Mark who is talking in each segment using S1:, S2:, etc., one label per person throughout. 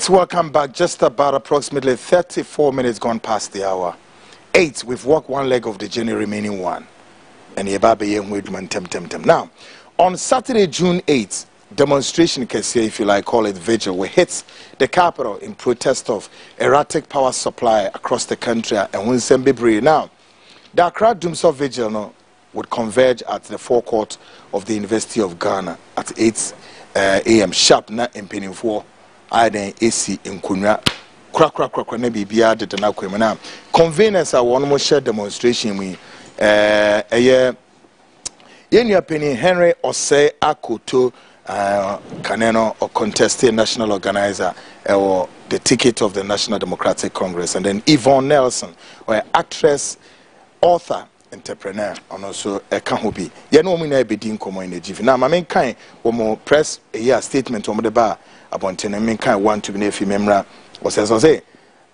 S1: Welcome back. Just about approximately 34 minutes gone past the hour. 8, we've walked one leg of the journey, remaining one. And now, on Saturday, June 8th, demonstration, if you like, call it vigil, we hit the capital in protest of erratic power supply across the country. And when now, the Accra Dumsor Vigil would converge at the forecourt of the University of Ghana at 8 a.m. sharp. Na in Penifo, I then AC in Kunya. Crack, na bibia de na kwemana. Conveners are one more share demonstration. We yenu penny Henry Osei Akoto Kaneno or contested national organizer or the ticket of the National Democratic Congress, and then Yvonne Nelson, or actress, author, entrepreneur, and also a Kahobi. You know, we never be doing common in the GV. Now, my main kind, one more press a year statement on the bar about 10 main kind want to be a member.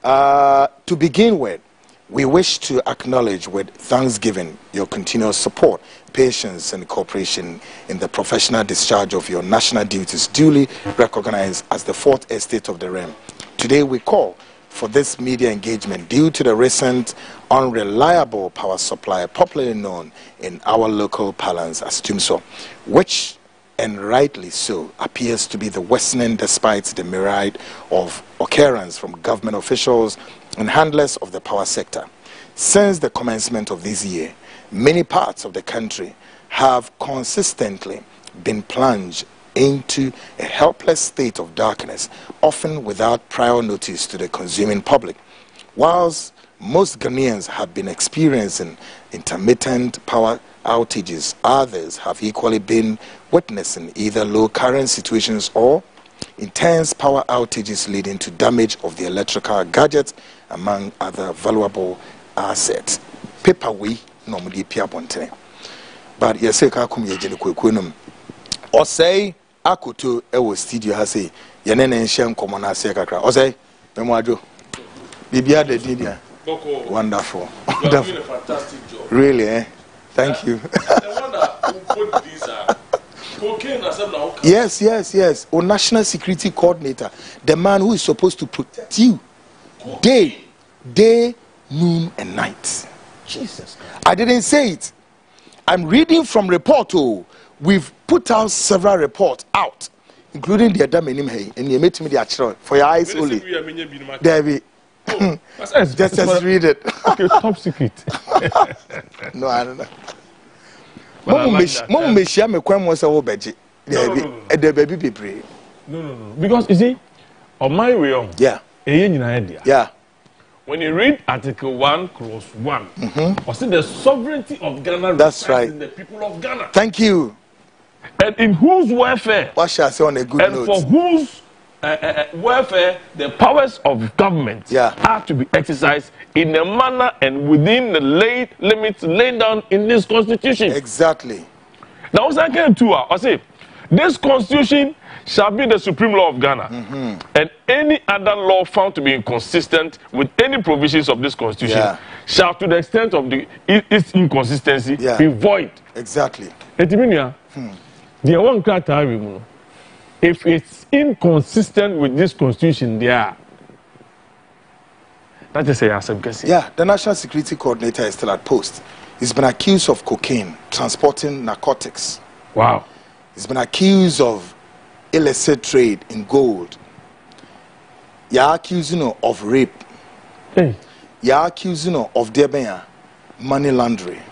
S1: To begin with, we wish to acknowledge with thanksgiving your continuous support, patience, and cooperation in the professional discharge of your national duties duly recognized as the fourth estate of the realm. Today we call for this media engagement due to the recent unreliable power supply, popularly known in our local parlance as Dumsor, which, and rightly so, appears to be the worsening despite the myriad of occurrence from government officials and handlers of the power sector. Since the commencement of this year, many parts of the country have consistently been plunged into a helpless state of darkness, often without prior notice to the consuming public. Whilst most Ghanaians have been experiencing intermittent power outages, others have equally been witnessing either low current situations or intense power outages leading to damage of the electrical gadgets, among other valuable assets. Paper we normally appear bonte. But yes, I come here to or say Akoto ewo studio has say yenene nshem komo na ase kakra. Or say memwajo bibia de didia. Wonderful.
S2: You are doing a fantastic job.
S1: Really, eh? Thank you.
S2: The one who put these cocaine as now.
S1: Yes. Or National Security Coordinator, the man who is supposed to protect you day, noon, and night.
S3: Jesus.
S1: I didn't say it. I'm reading from report. We've put out several reports out, including the Adamenim Hay, and you made me the actual for your eyes only. David. Just read it.
S3: Okay, top secret.
S1: No, I don't know. Mom may share me quite once a whole baby. The baby be brave.
S3: No. Because you see, on my way,
S1: yeah. Yeah.
S3: When you read Article 1, Clause 1, or see the sovereignty of Ghana,
S1: that's right.
S3: In the people of Ghana.
S1: Thank you.
S3: And in whose welfare?
S1: What shall I say on a good note?
S3: And for whose welfare the powers of government are to be exercised in a manner and within the limits laid down in this constitution.
S1: Exactly.
S3: Now, I came to I say, this constitution shall be the supreme law of Ghana, and any other law found to be inconsistent with any provisions of this constitution shall, to the extent of its inconsistency, be void.
S1: Exactly.
S3: If it's inconsistent with this constitution, that is a
S1: yeah, the National Security Coordinator is still at post. He's been accused of cocaine, transporting narcotics.
S3: Wow.
S1: He's been accused of illicit trade in gold. You're accusing of rape.
S3: Hey.
S1: You're accusing of money laundering.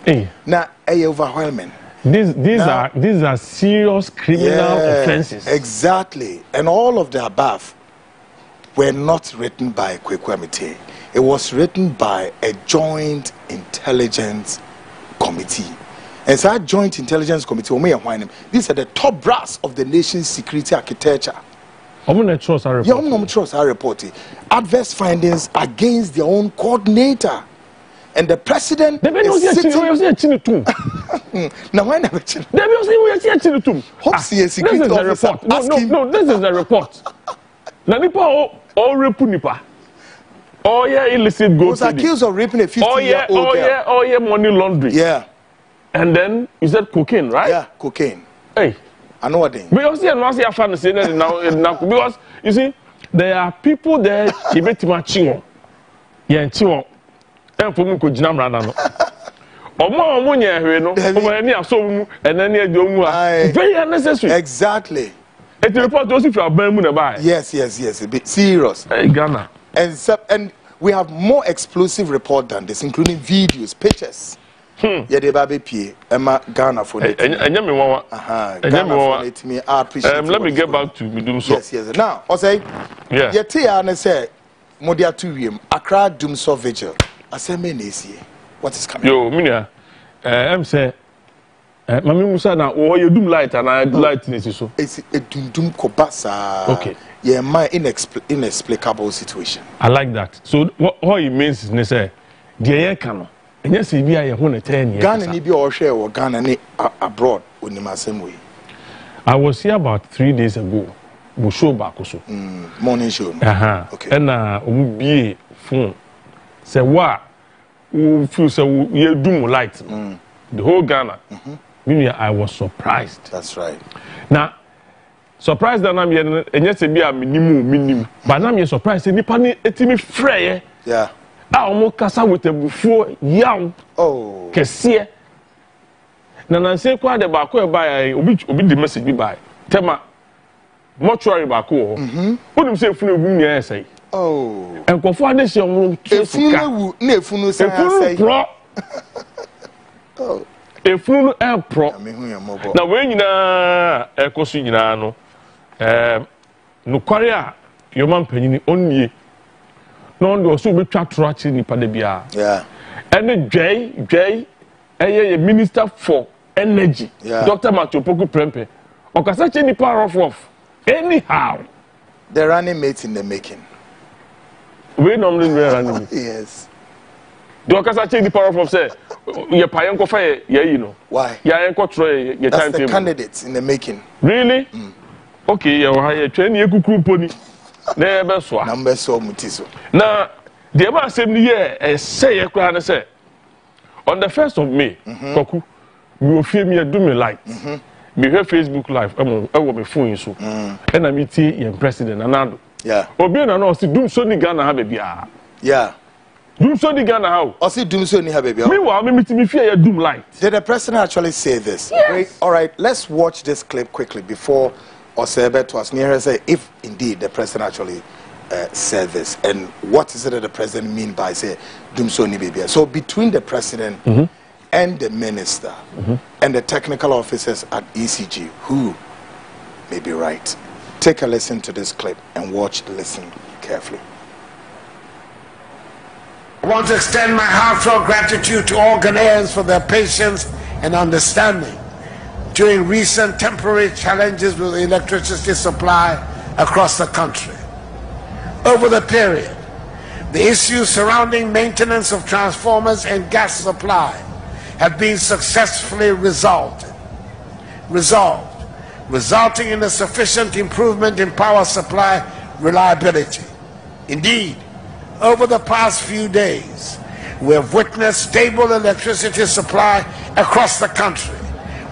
S3: Hey.
S1: Now, overwhelming.
S3: These are serious criminal offenses.
S1: Exactly. And all of the above were not written by Kweku Amite. It was written by a joint intelligence committee. And so that joint intelligence committee, these are the top brass of the nation's security architecture.
S3: Trust
S1: our report. Adverse findings against their own coordinator. And the president is sitting... Now, why never change?
S3: This is the report. No, this is the report. All rape nipa. Oh yeah, illicit gold.
S1: Was accused of raping a 15-year-old girl.
S3: Oh yeah, money laundering.
S1: Yeah.
S3: And then you said cocaine, right?
S1: Yeah, cocaine.
S3: Hey.
S1: I know what they.
S3: Because you know, I found the now because you see, there are people there. You bet matching. Yeah, chiwo. And for me, could jam rana. Omo nye no. Omo ni aso mu, ena ni edo mu a. Very unnecessary.
S1: Exactly.
S3: It report those if you are burn mu na buy.
S1: Yes. A bit serious.
S3: Hey, Ghana.
S1: And we have more explosive report than this, including videos, pictures. Yeah, the baby P. Emma Ghana for it.
S3: And me wawa.
S1: Ghana for it. Me, I appreciate.
S3: Let me get back to Dumso.
S1: Yes. Now, I say, yeah. Tia and say, Modia to Accra Dumso Vigil. I say, me nisi. What is coming?
S3: Yo, Minia. I'm say, Mami Musa na oh you doom light and I light nisi so.
S1: It's a dum kobasa.
S3: Okay.
S1: Yeah, my inexplicable situation.
S3: I like that. So what it means is, say, the year cano. And yes, if you are 10 years.
S1: Ghana ni bi or share or Ghana ni abroad on the same way.
S3: I was here about 3 days ago. We show back also.
S1: Morning show.
S3: Okay. And be phone. Say what? We feel so you do light. The whole Ghana. I was surprised.
S1: That's right.
S3: Now. Surprised that I'm here, and yes, be a minimum. But I'm surprised. Any pani etimi frey.
S1: Yeah.
S3: I almost casa with a before young.
S1: Oh.
S3: Kessie. Nana say quite about by obi the message be by. Tema. Mortuary bako. What do you say for the say?
S1: Oh.
S3: And conform this young.
S1: Nefunu say.
S3: Oh. Efunu pro. Na we nyina ekoso nyina no no kware a yoman panyini onnie no ndo so betwa troachi nipa de bia.
S1: Yeah.
S3: And dwei eye minister for energy.
S1: Yeah.
S3: Dr. Matopoku Prempe. Okasa che nipa rough anyhow.
S1: The running mate in the making.
S3: We normally running.
S1: Yes.
S3: The okasa che nipa rough say ye payen ko fa ye know.
S1: Why?
S3: Ya enko tro ye
S1: That's
S3: timetable.
S1: the candidates in the making.
S3: Really? Okay, you have train ye kukuru pony. Never so.
S1: Number so mutiso.
S3: Now, the about assembly year say a crown say on the 1st of May, Koku, we will film me do me light. Me hear Facebook live. I will be phone so. And I meet the president Anado.
S1: Yeah.
S3: Obi na no see doom so ni Ghana have baby.
S1: Yeah.
S3: Doom so ni Ghana how?
S1: I see doom so ni have baby.
S3: Meanwhile, me fear doom light.
S1: Did the president actually say this?
S3: Yes.
S1: Great. All right, let's watch this clip quickly before Osebe to us near say if indeed the president actually said this, and what is it that the president mean by say doom so ni baby? So between the president and the minister and the technical officers at ECG, who may be right? Take a listen to this clip and listen carefully.
S4: I want to extend my heartfelt gratitude to all Ghanaians for their patience and understanding during recent temporary challenges with electricity supply across the country. Over the period, the issues surrounding maintenance of transformers and gas supply have been successfully resolved, resulting in a sufficient improvement in power supply reliability. Indeed, over the past few days, we have witnessed stable electricity supply across the country,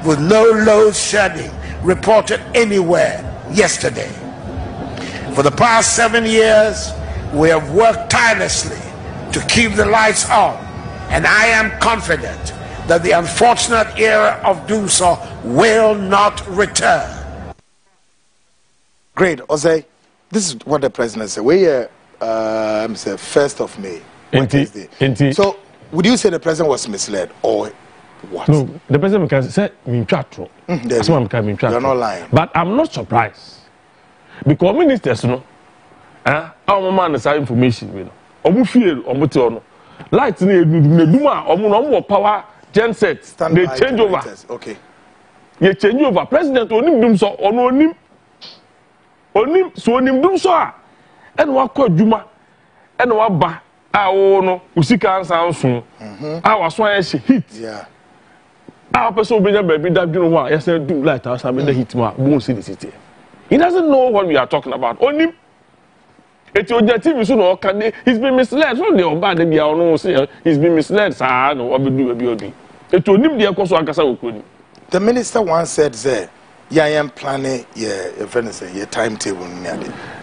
S4: with no load shedding reported anywhere yesterday. For the past 7 years, we have worked tirelessly to keep the lights on, and I am confident that the unfortunate era of doomsday will not return.
S1: Great, Ose. This is what the president said. We are, say 1st of May.
S3: Indeed.
S1: So, would you say the president was misled or what?
S3: No, the president can say me chatro. That's why I'm
S1: You're not lying.
S3: But I'm not surprised because ministers, no, our man is information. You know, omu feel omu te ono. Light ne duma omu no omu power gensets. They change over.
S1: Okay.
S3: They change over. President onim dum so ono onim so onim dum so a. And wa kwa duma. And wa ba. A no usika ansa nso. A waso an heat.
S1: Yeah.
S3: A person be baby that you know what yes do light house and the heat ma won't see the city. He doesn't know what we are talking about. Only it's your TV so no can he's been misled. So they oba dey bia no say he's been misled no obi do. It onim dey koso ankasa okoni.
S1: The minister once said there Yeah, I am planning. Yeah, your timetable.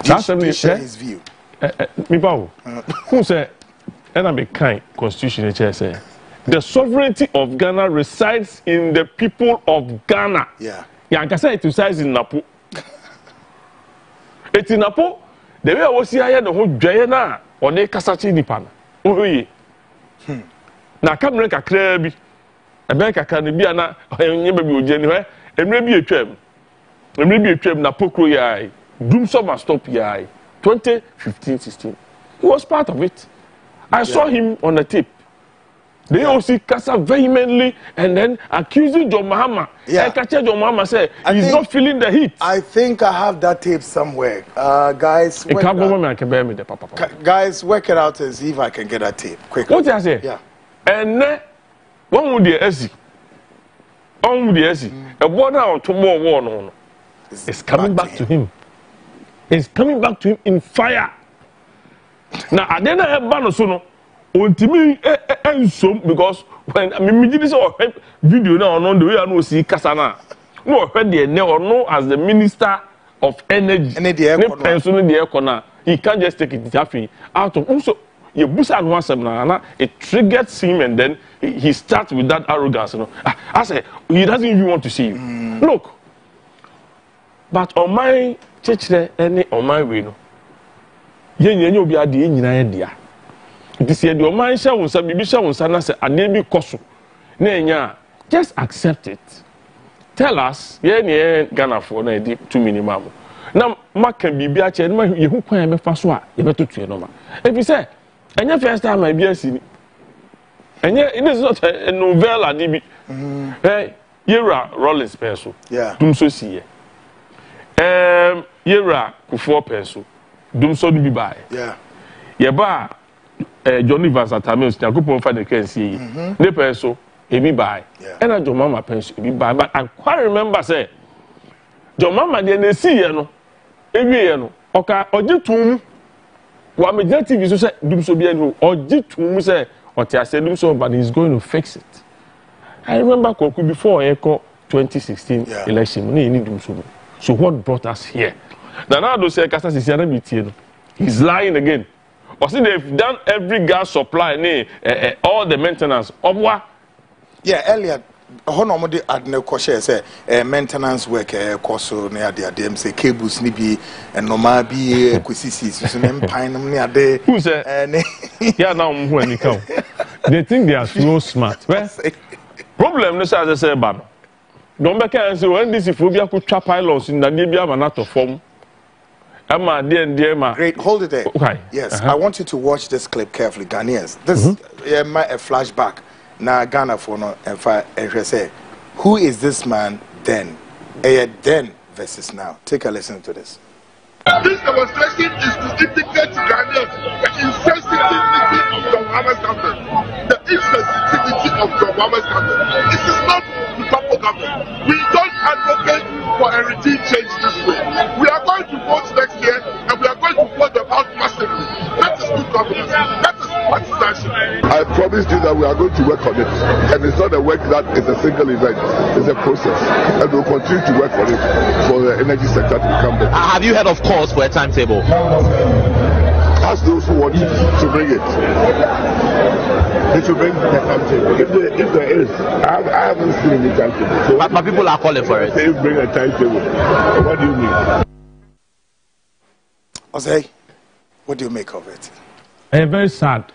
S1: Do you share his view?
S3: Me bow. Who say? And I'm a kind constitution. Say the sovereignty of Ghana resides in the people of Ghana.
S1: Yeah.
S3: Yeah, I can say it resides in Napo. It's in Napo. The way I was here, the whole Jayana or the Kasachi Nipan. Oh, ye. Now, come like a crabby. America can be an anywhere, and maybe a tram. And maybe a tram Napoko Yai. Doom summer stop Yai. 2015-16. He was part of it. I saw him on the tape. They also Kasa vehemently and then accusing John Mahama.
S1: Yeah.
S3: John Mahama said he's not feeling the heat.
S1: I think I have that tape somewhere. Guys, guys, work it out and see if I can get that tape quickly.
S3: What did I say?
S1: Yeah.
S3: And then one with the SC. On with the SC. A border on tomorrow war it's coming back to him. It's coming back to him in fire. Now I didn't have Banosono. To me, because when I mean, this video now on the way I know see Kasana, no, no, as the Minister of Energy, he can't just take it out of also. You boost at once it triggers him, and then he starts with that arrogance. You know, I say he doesn't even want to see you. Look, but on my church, any on my way, no, you be at the end. It is your mind shall say, Bibi shall say, Adebi Kosu. Just accept it. Tell us, Ghana for 2 minimum. Now, Mark can be a chairman, you can be Faswa, you better to your number. If you say, and your first time I be a city, and yet it is not a novella, DB. Hey, Yera Rollins pencil.
S1: Yeah.
S3: Dumso see. Yera Kufor pencil. Dumso be by.
S1: Yeah.
S3: Yeba. Johnny Vance Atamils, Jacopo for the Kensi, the pencil, a be by, and I do Mama pencil, be by. But I quite remember, say, John Mama didn't see you, every year, okay, or did to what majority is to say, do so be or did to say, what I said, do so, but he's going to fix it. I remember before Echo 2016 election, we need to do so. So, what brought us here? Now, those say, Casas is he's lying again. Or see, they've done every gas supply, all the maintenance of what?
S1: Yeah, earlier, Honomodi had no question, say, maintenance work, course, near the ADM, say, cables, nibi, and Nomabi, Quisisis, and Pine, near there.
S3: Who said, yeah, now when you come, they think they are so smart. Problem, as I say, Ban. Don't make and say, when this phobia could trap pylons in the Libya, and not to form.
S1: Great, hold it there.
S3: Okay.
S1: Yes, I want you to watch this clip carefully, Ghanaians. This is a flashback. Now, Ghana for no, and say, who is this man then? Then versus now. Take a listen to this.
S5: This demonstration is to indicate to Ghanaians the insensitivity of the Muhammad's government. The insensitivity of the Muhammad's government. This is not the proper government. We don't advocate for a regime change this way. We are going to vote next year and we are going to vote them out massively. That is good governance. That is partisanship. I promised you that we are going to work on it. And it's not a work that is a single event. It's a process. And we'll continue to work on it for the energy sector to become better.
S6: Have you heard of calls for a timetable?
S5: Ask those who want to bring it. They should bring the timetable. If there is, I haven't seen any timetable. So
S6: but people are calling for it.
S5: Say bring a timetable. What do you mean?
S1: Ozay, what do you make of it?
S3: Very sad.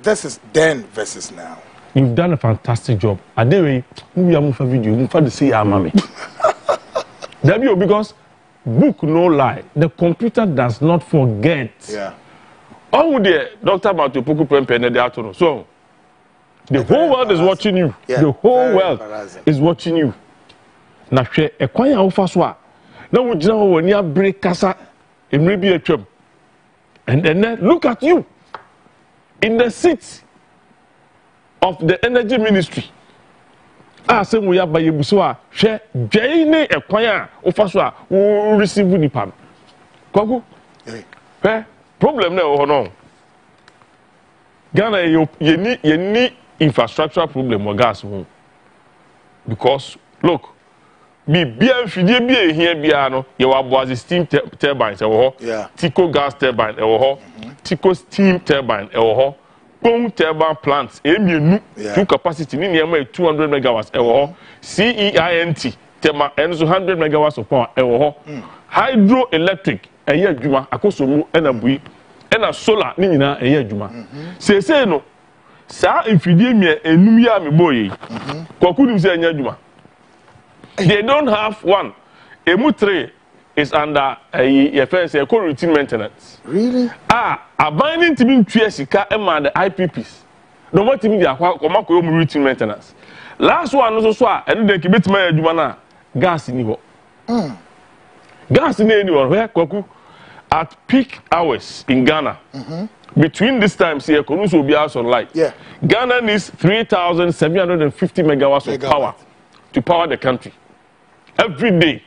S1: This is then versus now.
S3: You've done a fantastic job. Adewe, we are moving video. We to see our mommy. Because book no lie. The computer does not forget.
S1: Yeah.
S3: Oh, dear, Dr. Matthew Poku Pempe, the afternoon. So, the whole world is watching you.
S1: Yeah,
S3: the whole world is watching you. Now, a quiet officer. Now, we know when you break Casa in maybe a trip. And then look at you in the seat of the energy ministry. I say we have by Yabuswa, share Jane a quiet officer who receive Nipan. Kogu? Problem now or no? Ghana, you need infrastructure problem or gas. Because, look, bibia mfidie bi ehia bia no ye wa boaze steam turbines ewo ho Tico gas turbine ewo ho Tico steam turbine ewo ho Pong turbine plants emienu full capacity ni niam 200 megawatts ewo ho CEINT tema enzo 100 megawatts of power ewo ho hydroelectric eye adwuma akosomu ena bui ena solar ni nyina eye adwuma sese no sa mfidie mi enum ya meboye kwakunim se enya adwuma. They don't have one. Emu 3 is under a routine maintenance.
S1: Really?
S3: A binding to be sika ema the IPPs. No more to be the routine maintenance. Last one also and they keep it my adwuma gas in ho. Gas in anyone where kwaku at peak hours in Ghana. Between this time, see, Konus will be out on light.
S1: Yeah.
S3: Ghana needs 3,750 megawatts of power to power the country. Every day.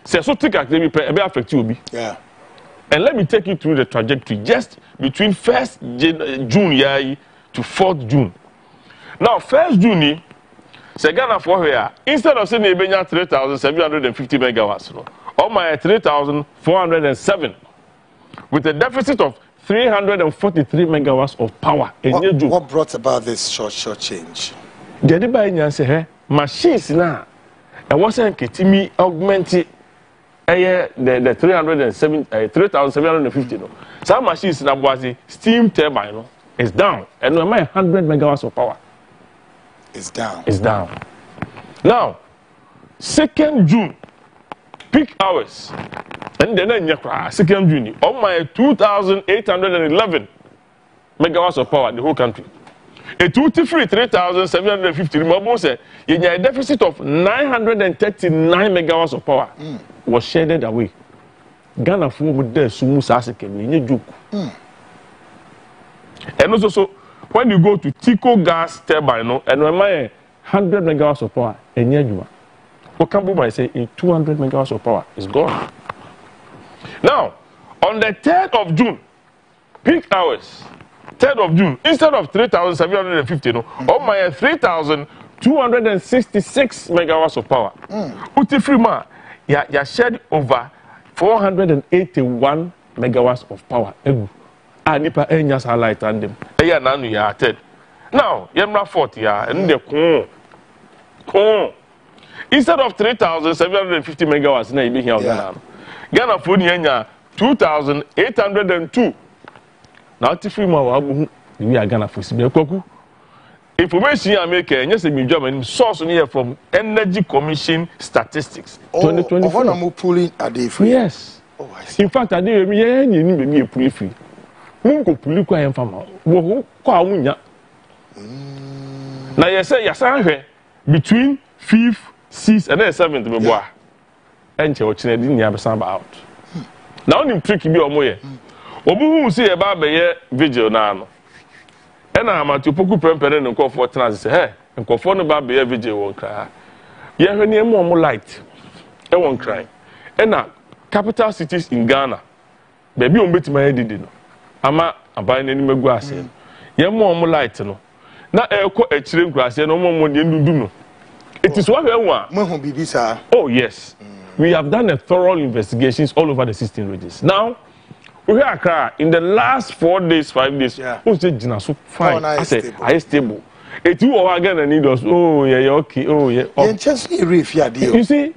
S3: So take activity be affect you.
S1: Yeah.
S3: And let me take you through the trajectory just between 1st June to 4th June. Now, 1st June, say Ghana for here, instead of saying Ebenya 3,750 megawatts, or my 3,407, with a deficit of 343 megawatts of power.
S1: What brought about this short change?
S3: The other say, machines now. I wasn't getting augmented the 3,750. No. Some machines now was steam turbine is down, and my 100 megawatts of power
S1: is down.
S3: It's down. Now, 2nd June, peak hours, and then 2nd June, on my 2,811 megawatts of power in the whole country. A 3,750 remember say you a deficit of 939 megawatts of power was shaded away. Ghana for with the sumu sasike ni joke. And also so when you go to Tico gas turbine and when my 100 megawatts of power enye adwuma. What can be say in 200 megawatts of power is gone. Now, on the 3rd of June, peak hours 3rd of June, instead of 3,750, on my 3,266 megawatts of power. Utifrima, ya shed over 481 megawatts of power. Nipa enyas highlight and them. Eya nanu ya ated. Now, yemra 40 ya, and the corn. Instead of 3,750 megawatts, na ibi here Ghana. Ghana food yenya 2,802. Now, Tifrima, we are Ghana for Sibiakoku. Information I make, yes, a German source here from Energy Commission Statistics 2024.
S1: Pulling a day free.
S3: Yes.
S1: Oh, I see.
S3: In fact, I didn't be a pulley free. Mungo Pulico and Fama. Who call Munya? Now, yes, yes, between 5th, 6th, and then 7th, and you're watching it in Yabasamba out. Now, in tricky be or more. Obu see about be vigil now. And I'm at Poku Prempere and call for trans say, hey, and call for no be vigil won't cry. Yeah, when you more light, I won't cry. And now, capital cities in Ghana, baby on bit my head. Ama buying any grass. Yeah, more light. No, now I call a children grass and no more money do. It is what I want. Oh, yes. We have done a thorough investigations all over the 16 regions. Now, we are in the last 4 days, 5 days. Who said Jina so fine? I said, I stable. It you are again and need us. Oh, yeah, okay. Oh, yeah. You see,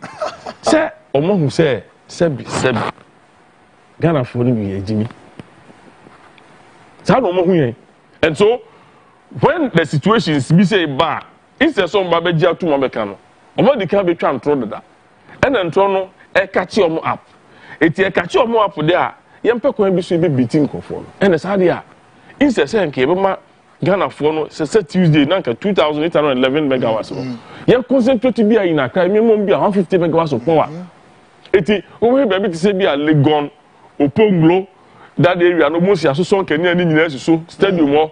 S3: say, Omo who say, Sebi. Ghana for me, Jimmy. And so, when the situation is be say bar, instead of some babeja to Mabekano, Omo the can be trying to that. And then Tono, catch your up. It's a catch your up there. Yempe ko bi so be beating kofo and the sadia instead say nke be ma Ghana for no say Tuesday nanka 2,811 megawatts yen concentrate bi in Accra me mom bi 150 megawatts of power eti o we be say bi a Legon Oponglo that area no most aso Kenya ni nyina so stadium o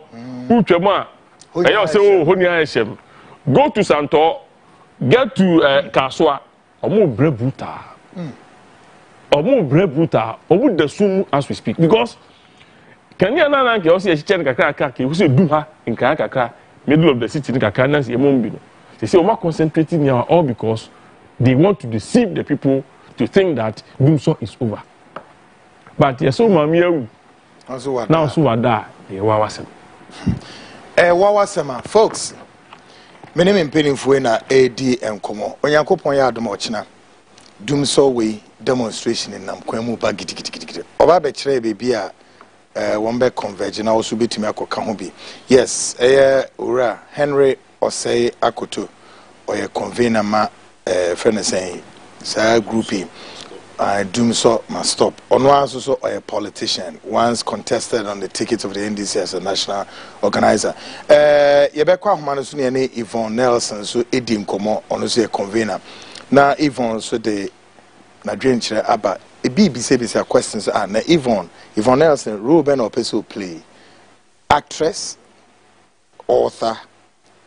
S3: utwam a eyo say o honi ahyem go to Santor get to Kaswa omo brebuta Omu brebuta, omu desum as we speak because can you na nke o se echiche kakra kakra who say do ha in kakra middle of the city kakra na se emombi no they say o ma concentrating here all because They want to deceive the people to think that Dumso is over. But yes, so Mamia now so ada wawasem.
S1: Wawasema, folks. My name is Penny Fuena AD and Como. Onyankopon ya adom ochina. Dumso we demonstration in nam kwemu ba gidigidi. Oba be kire bebi a one be converge na also betimi akoka ho bi. Yes, ura Henry Osei Akoto oye convener ma friend saying say groupie Dumso must stop. Ono also a politician once contested on the ticket of the NDC as a national organizer. Yebekwa humano so ne Yvonne Nelson so edim komo ono so a convener. Na Yvonne so de na dream chere aba e bi say questions na Yvonne Nelson role ben or person play actress, author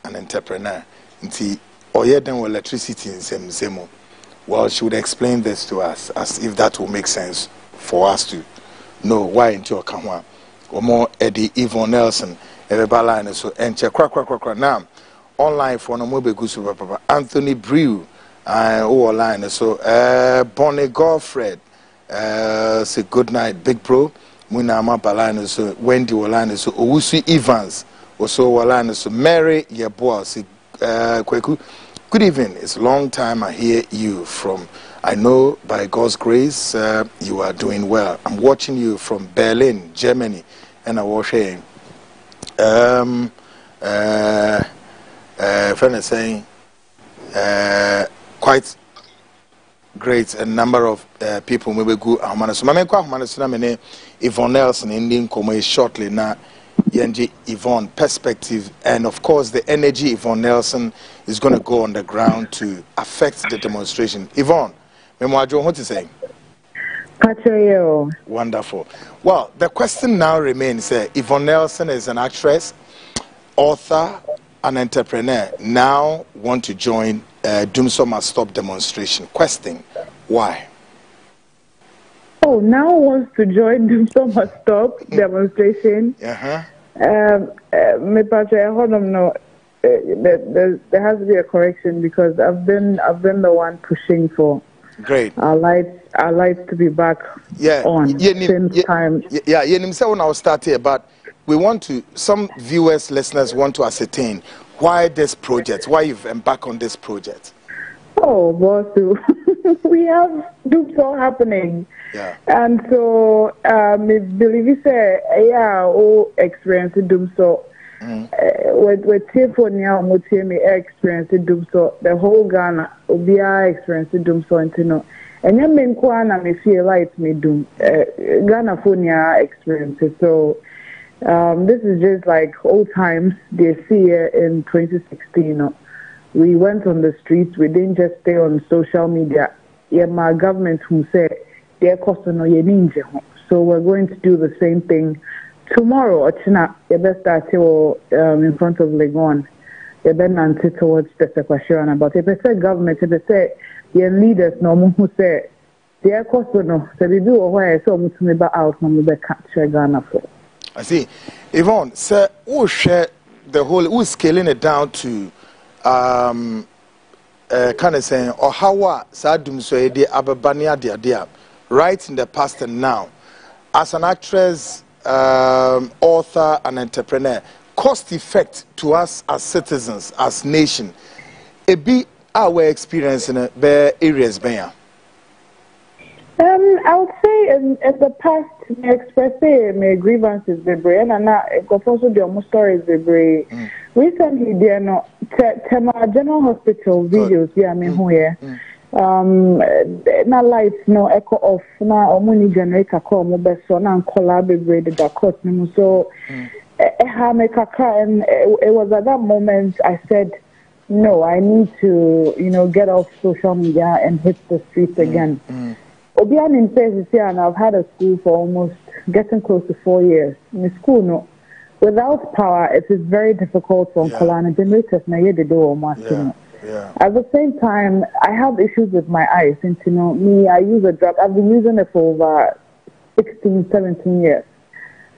S1: and entrepreneur. Nti oye den electricity in semo. Well, she would explain this to us as if that will make sense for us to know why into your Kamwa. Or more Eddie Yvonne Nelson, everybody line so and check crack now online for no mobile gusu papa Anthony Brew line so Bonnie Godfred say good night big bro Munama Baline so Wendy Waline so Owusu Evans also Waline so Mary Yeboa say Kweku. Good evening. It's a long time I hear you from. I know by God's grace you are doing well. I'm watching you from Berlin, Germany, and I was saying, friend is saying, quite great a number of people maybe go. So my name Yvonne Nelson Indian Komo shortly now. Yvonne perspective, and of course the energy Yvonne Nelson is going to go on the ground to affect the demonstration. Yvonne, what are you saying? Wonderful. Well, the question now remains: Yvonne Nelson is an actress, author, an entrepreneur. Now want to join Dumso Must Stop demonstration. Question: why?
S7: Oh, now wants to join Dumso Must Stop demonstration. There has to be a correction because I've been the one pushing for our lights to be back on since time.
S1: Yeah, when I was starting, but we want to, some viewers, listeners want to ascertain why this project, why you've embarked on this project.
S7: Oh, boss, we have Dumso happening.
S1: Yeah.
S7: And so, I believe you say, experience Dumso. With Tifonia, Mutimi experience Dumso, the whole Ghana, Ubia experience Dumso, and no. And then Menkwana me feel like me Dum Ghana Fonia experience. So, this is just like old times. They see it in 2016. We went on the streets. We didn't just stay on social media. Yeah, my government who said their cost no ye ninja. So we're going to do the same thing tomorrow. Ochina, you best start in front of Legon. You better not towards the Sequashirana. But if they say government, if they say your leaders no more who say their cost no, so they do away so much me ba out no me be capture Ghana for.
S1: I see. Yvonne, sir, who share the whole? Who's scaling it down to? Kind of saying, or how Sadum Soede Ababania dia right in the past and now, as an actress, author, and entrepreneur, cost effect to us as citizens, as nation, it be our experience in the areas.
S7: I would say in the past, I express my grievances the brain, and I also the almost stories the brain. Recently, there are no Tema General Hospital videos. Yeah, I mean, here. Na lights no echo off na omuni generator call mo be so na collaborate the cost no so and it was at that moment I said no, I need to get off social media and hit the streets again. Obian in says here, and I've had a school for almost getting close to 4 years. In the school, no, without power, it is very difficult for Kolana generators. At the same time, I have issues with my eyes. And me, I use a drug. I've been using it for over 16, 17 years.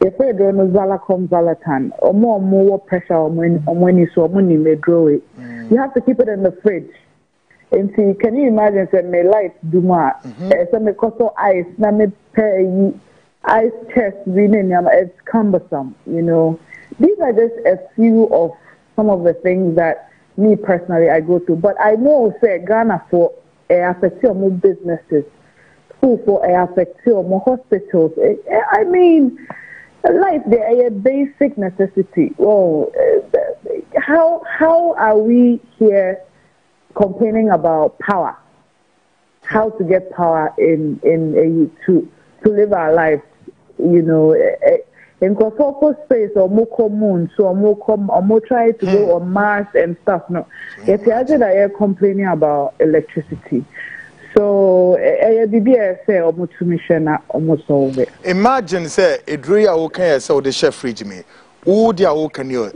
S7: If I don't know Zalacom Zalatan, or more pressure when you saw money may grow it. You have to keep it in the fridge. And see, can you imagine say me light do ma? Say me koso ice na me pay ice chest it's cumbersome, you know. These are just a few of some of the things that me personally I go through. But I know say Ghana for affect more businesses, school for affect more hospitals. I mean, life there a basic necessity. Oh, how are we here complaining about power? How to get power in to live our lives, you know. In Kofoko space or Moko Moon, so or try to go on Mars and stuff. No, it's actually I complaining about electricity. So say almost solve it.
S1: Imagine say Edria okay so the chef fridge me. Who they are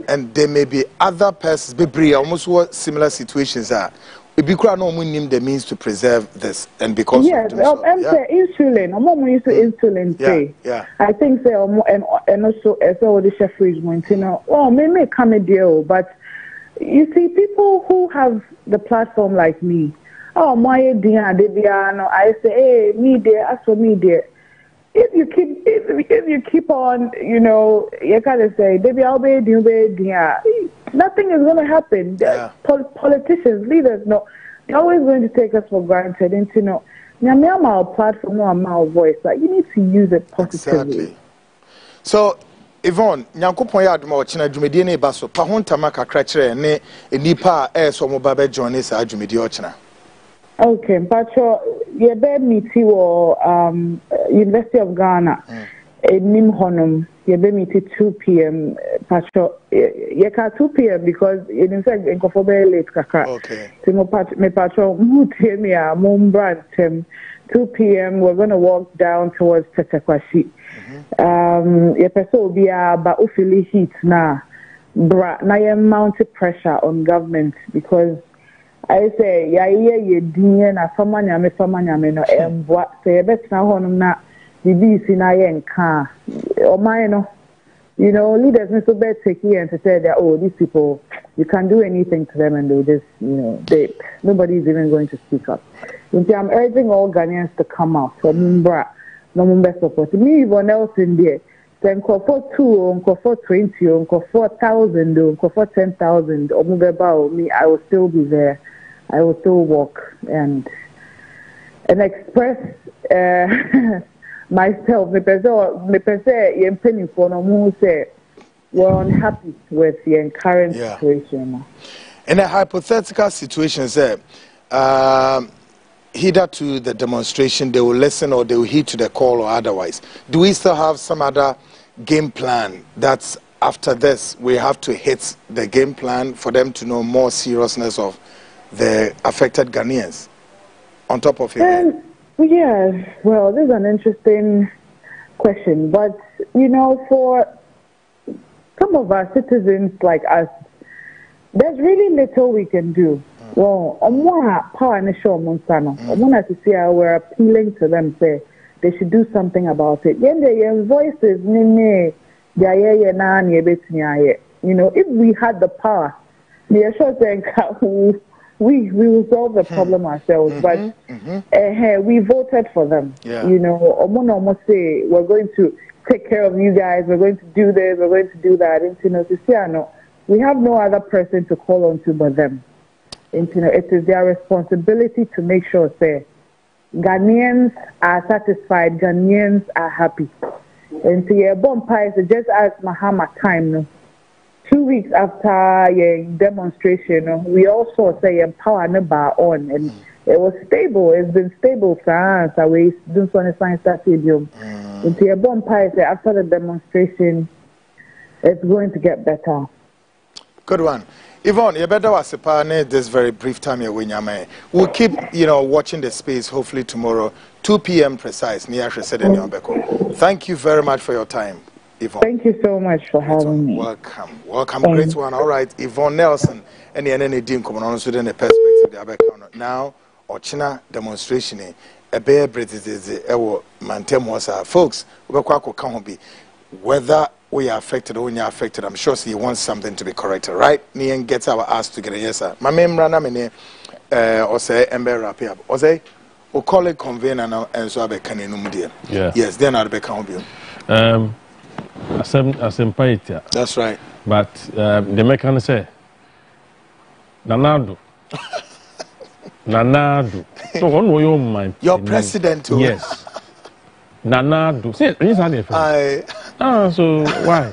S1: and there may be other persons be almost what similar situations are. If you no name the means to preserve this and because
S7: yes, I'm say insulin. I'm more used to insulin.
S1: Yeah.
S7: I think say and also as all the chef fridge know. Oh, may come a deal, but you see people who have the platform like me. Oh, my dear, I say, hey, me dear, as for me dear. If you keep on, you know, you gotta say, baby, I'll be dear. Nothing is going to happen.
S1: Yeah.
S7: Politicians, leaders, no, they're always going to take us for granted. And you know, now our platform, our voice, like you need to use it positively.
S1: Exactly. So, Yvonne, Nyankopon ya aduma ochina dwumedie ne ba so pa ho ntama kakra kire ne enipa a so mo ba be join sa dwumedie ochina.
S7: Okay, Pacho, you better meet you University of Ghana. Nim Honum, you better meet 2 p.m. Pacho, you can 2 p.m. because in fact, in Kofobe late kaka.
S1: Okay.
S7: Me Pacho, me a brand 2 p.m. We're gonna walk down towards Tetekwashi. Your person will be about ufili heat na mounted pressure on government because. I say, ye dinner na fama nyame no embwa say betna honum na BBC na ye nka o man no, you know, leaders need to be taking and to say that oh, these people, you can't do anything to them and they'll just, you know, nobody's even going to speak up. I'm urging all Ghanaians to come out for Mumbra, no Mumba support me, everyone else in there. Then call for 2, for 20, call for 1,000, call for 10,000, or me, I will still be there. I will still walk and express myself. Me penny for no who say we're unhappy with the current situation.
S1: In a hypothetical situation, say hitherto the demonstration, they will listen or they will heed to the call or otherwise. Do we still have some other game plan that's after this we have to hit the game plan for them to know more seriousness of the affected Ghanaians on top of it?
S7: Yeah, well, this is an interesting question, but you know, for some of our citizens like us, there's really little we can do. Well, power and show to see how we're appealing to them, say they should do something about it. Your voices, you know, if we had the power, we will solve the problem ourselves, but we voted for them. You know, almost say we're going to take care of you guys, we're going to do this, we're going to do that. And you know, we have no other person to call on to but them. And you know, it is their responsibility to make sure say Ghanaians are satisfied, Ghanaians are happy. And so bonfire is just as Mahama time no. 2 weeks after the demonstration, we also say empower Neba on, and it was stable. It's been stable for we do so in Science Stadium. And the bonfire after the demonstration, it's going to get better.
S1: Good one. Yvonne, you better was this very brief time here when we'll keep, you know, watching the space. Hopefully tomorrow, 2 p.m. precise. Thank you very much for your time, Yvonne.
S7: Thank you so much for having me.
S1: Welcome, great one. All right, Yvonne Nelson, and any dean coming on to the perspective the now Ochina demonstration. A bear British is Mantem was folks. Whether we are affected or we are affected, I'm sure he wants something to be corrected, right? Nian gets our ass together, yes, sir. My name Rana Mene or say ember wrap up. Or say or call it convener and so I can dear.
S3: Yeah.
S1: Yes, then I'll become you.
S3: That's
S1: right.
S3: But the mechanic say Nanado. Nanado. So one way your mind.
S1: Your president too.
S3: Yes. Nanado. Say so why?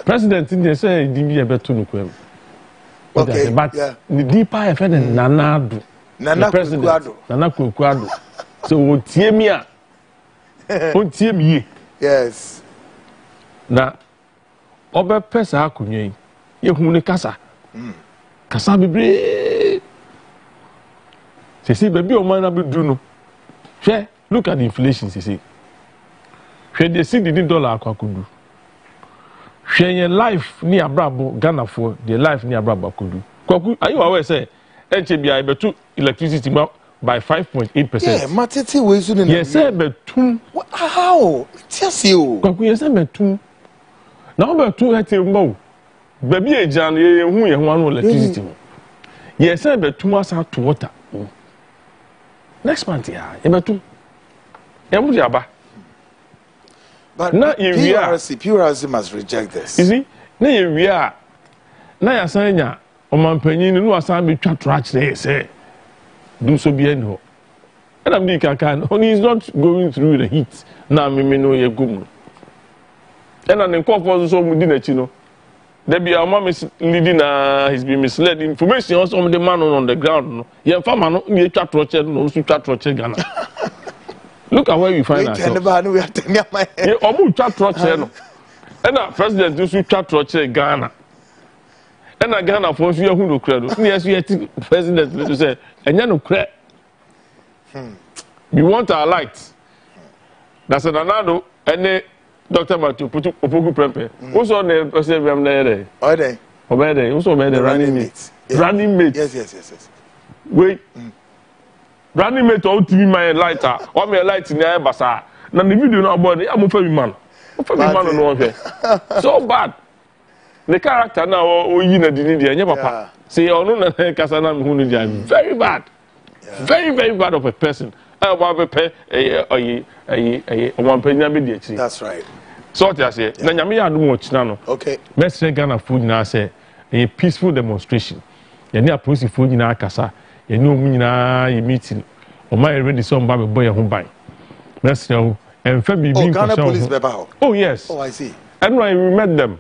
S3: President in the say DB better no.
S1: Okay.
S3: But the deeper I feel Nanado.
S1: Nana Kukwado.
S3: Nana Kukwado. So what tiemia? What tiemie?
S1: Yes.
S3: Na obe pesa akunye. Ye hunu kasa. Kasa bebre. See baby o man na be do no. Hwe, look at the inflation see. Hwe dey see the dollar akwakudu. Hwe yen life ni abrabo Ghana for the life ni abrabo akudu. Kwaku are you aware say NCBI betu electricity by 5.8%.
S1: Yeah, matete we so na.
S3: Yes, say betum.
S1: How? Tell you.
S3: Kwaku yes say betum. Now betu hete mo. Baby ejan ye hu ye ho anu electricity. Yes, say betum asa to water. Next month, yeah, but
S1: now PRC must reject this.
S3: You see, now we are now saying, "Oman penny no asan be trash there say do so be any ho." And I'm the can only is not going through the heat. Now me no ye gum. And an incorporate so within a chino. There be our mom is leading, he's been misled. Information also on the man on the ground. Yeah, farmer no near chat rocher, no chat rocher Ghana. Look at where we find ourselves. Yeah, almost chat rocher no. And our president do chat rocher Ghana. And a Ghana for you who no credit. Yes, we president to say, and you no credit. We want our light. That's another and Dr. Matthew Opoku Prempe. Who's on the person there?
S1: Are they?
S3: Obey. Who's on the running mate? Running mate.
S1: Yes.
S3: Wait. Running mate or TV my lighter. Or me light in the air basa. Now the video no about I'm a family man. So bad. The character now oh you know the nya papa. Say onu na kasana me hunu dia very bad. Very bad of a person. That's
S1: right.
S3: So what I say, na nyame ya do much na no.
S1: Okay.
S3: Let's say Ghana food na say a peaceful demonstration. Ya ni apolice food na akasa, ya ni omu nyina ye meeting. O ma ready so mba be boy ho ban. Let's say and fa bibi
S1: ko Ghana police beba ho.
S3: Oh yes.
S1: Oh I see.
S3: And when we met them.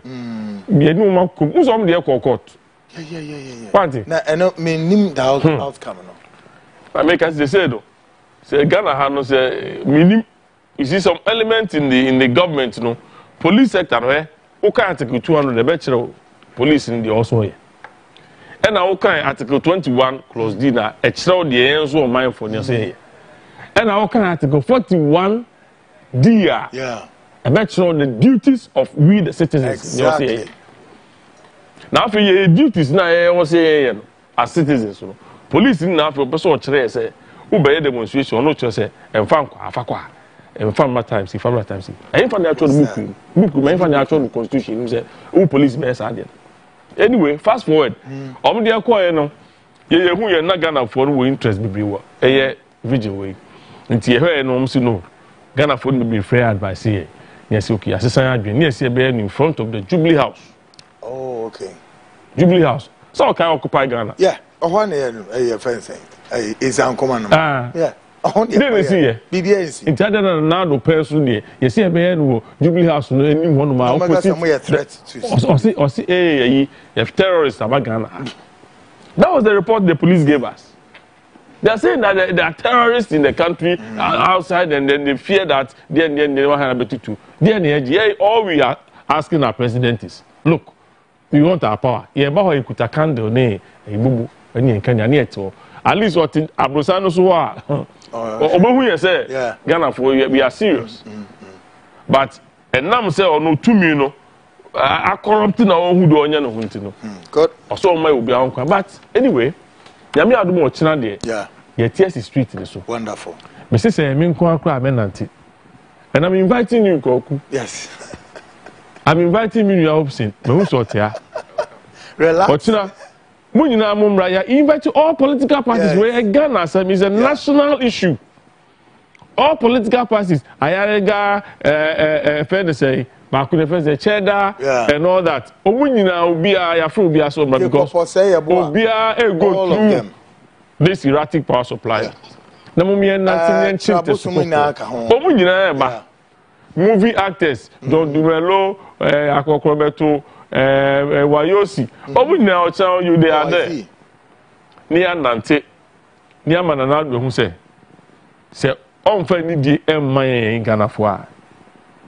S3: Ya ni ma ko, who some dey court.
S1: Yeah.
S3: Party.
S1: Na eno me nim the outcome no.
S3: I make us they say though. Say Ghana ha no say minim. You see some elements in the government, you know, police sector where okay article 200 the better police in the also here. And now okay article 21 clause D na e chiro the enso mind for you say. And now okay article 41 D
S1: yeah.
S3: E better the duties of we the citizens.
S1: Exactly.
S3: Now for your duties na e was say as citizens, you know. Police na for person chire say who be demonstration no chire say emfa kwa afakwa. And family times. I ain't find the actual book. I ain't find the actual constitution. Say, who police best are there? Anyway, fast forward. They acquire no. Yeah, who you're not Ghana for no interest be what? Vigil way. Until you hear no, no. Ghana for me be fair advice here. Yes, okay. Assistant admin. Yes, you're in front of the Jubilee House.
S1: Oh, okay.
S3: Jubilee House. So can occupy Ghana?
S1: Yeah. Oh, one year, fencing. It's uncommon. Yeah.
S3: Didn't see it.
S1: BBS.
S3: In Tadana now the person there. You see a man Jubilee House no any one of my
S1: opposite threat to.
S3: Or see if terrorists about Ghana. That was the report the police gave us. They are saying that there are terrorists in the country outside, and then they fear that then they don't have ability to. Then all we are asking our president is, look, we want our power. Yeah, but you could a candle ne bubu any Kenya near at least what Abrosano so say Ghana for we are serious. But and now say or no 2 million are corrupting our who do onya no hunti no.
S1: God.
S3: Also my will be on. But anyway, yami adu mo china there.
S1: Yeah.
S3: TS street in so.
S1: Wonderful.
S3: Me say me nko akra me nanti. And I'm inviting you Koku.
S1: Yes.
S3: I'm inviting you your option. Me who sort here.
S1: Relax.
S3: Ochina Munina Mumraya invite all political parties where Ghana is a national issue. All political parties, Ayarega, fair say, Bakune say, Cheddar, and all that. Omunina Obia, Yafrobia, so because Obia go through this erratic power supply. Namumia Omunina, movie actors, Don Dumelo, Akokrobeto, Wayosi. Omunina will tell you they are there. Near Nante, near Mananado, who say,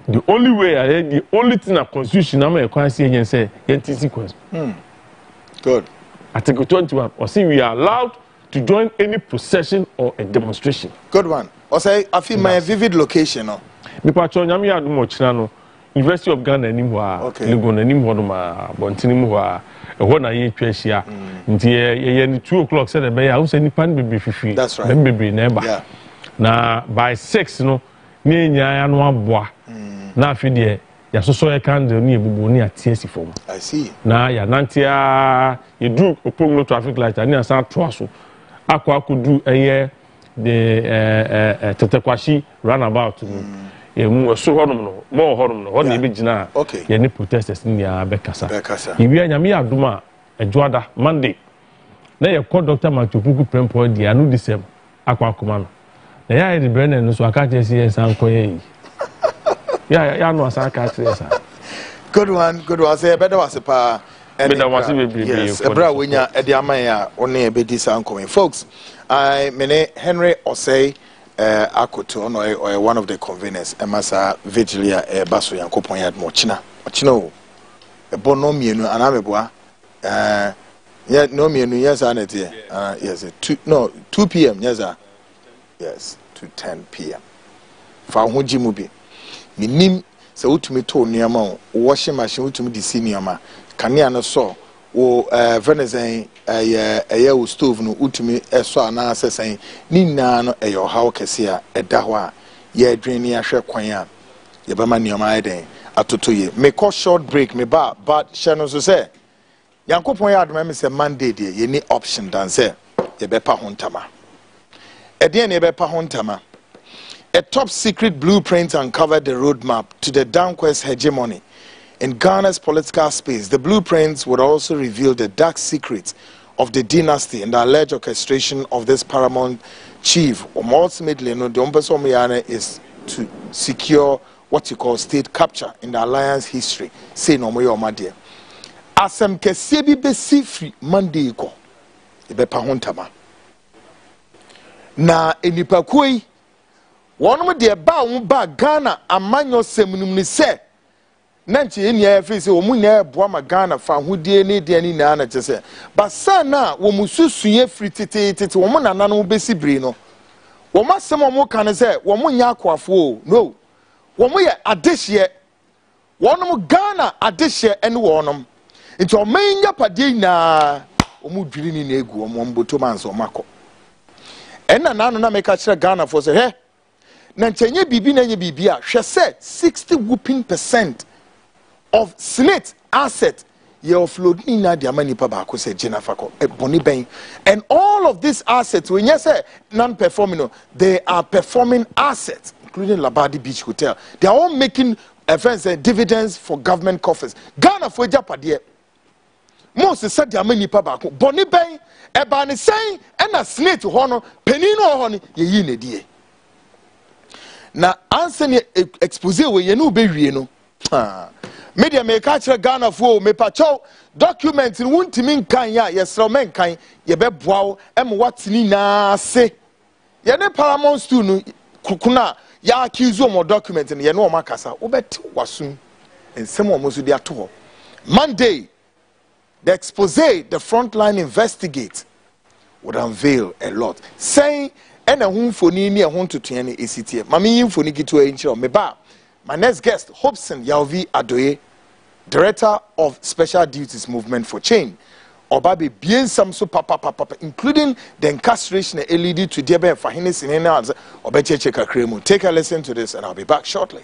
S3: the only way I heard, the only thing a constitution I'm going to say NTC.
S1: Good.
S3: Article 21. Or see we are allowed to join any procession or a demonstration.
S1: Good one. Or say I feel my vivid location. No.
S3: University of Ghana anymore. Okay. Legon anymore ma Bontinimwa. When I hear Chesia, 2 o'clock said a bear, I was any pan baby fifi.
S1: That's right.
S3: Baby never. Yeah. Na by 6 no ni nya no aboa na afide ya soso e candle ni ebubu ni atiesi fom.
S1: I see.
S3: Na ya nantia you do opon traffic light ani asan to aso akwa akudu eye the tetekwashi roundabout e mu so honom no mo honom no ho na ebegina ye ni protesters ni ya bekasa iwi anyame aduma ejoada Monday na ye call Dr. Matupuku Prempo di anu disem akwa akoma no. Yeah, the Brennan, so I can't just see some coy. Yeah, no, I can't say.
S1: Good one. Say better was a pa. Yes, a bra winya at the Amaya only a bit this uncle. Folks, I mene Henry Osei Akoto or one of the conveners, Emasa Vigilia, Basso Yankopoyat Mochina. Ochino, a bonomia, and Ameboa. Yeah, no me, yes, Annette. Yes, 2 p.m. Yes, sir. Yes, to 10 p.m. For Hujimubi. Minim, so to me to Niama, washing machine to me the senior, Kaniana saw, or Venezine, a yellow stove no utumi, a saw an answer saying, Nina, a your how cassia, a dawa, ye drainia share quaya, Yabama Niama, a tutu may cause short break, me bar, but Shannon so say, Yanko Poyad, remember say Monday, dear, ye need option than say, Yebepa Huntama. A top secret blueprint uncovered the roadmap to the downquest hegemony in Ghana's political space. The blueprints would also reveal the dark secrets of the dynasty and the alleged orchestration of this paramount chief. Ultimately, the is to secure what you call state capture in the alliance history. Say no more, my dear. Asem kesebi besi free Monday ko. Ebe pahontama. Na enipakoi wonom de ba Ghana amanyo semnum ni se na nche eni afi se omunya eboa ma Ghana fa hodie ne de ani na che se basa na wo mususuye free tete wo nananom besi bri no wo masem wo kan se wo munya akwafo no wo ye adehye wonom Ghana adehye ene wonom nti o manya pade na o mu dwiri ni na egu o mboto manso mako ena nanu na meka kire Ghana for say he na nchenye bibi na nye bibi a hwe say 60% of slate asset ye offload ni na dia mani pa ba ko say Jennifer ko boni ben and all of these assets when you say non performing they are performing assets including Labadi Beach Hotel. They are all making dividends for government coffers. Ghana for Japade most said dia mani pa ba ko boni ben eba ne sen and a slate ho no penino ho ni ye yi ne die na answer ni expose we ye no be wie no media me ka kire Ghana fo me pacho document ni wuntimi nkan ya yesro men kan ye be boawo em watini na se ye ne paramount stu no kuna ya accuse mo document ni ye no makasa obeti wasum ensem o mo so di ato Monday the expose the frontline investigate would unveil a lot saying and a home for ni a home to any ACT. Mami for Nikitu Incho Meba. My next guest, Hobson Yalvi Adoye, Director of Special Duties Movement for Change. Obabi bien samso papa, including the incarceration LED to Debe Fahines in Obeche Kremu. Take a listen to this and I'll be back shortly.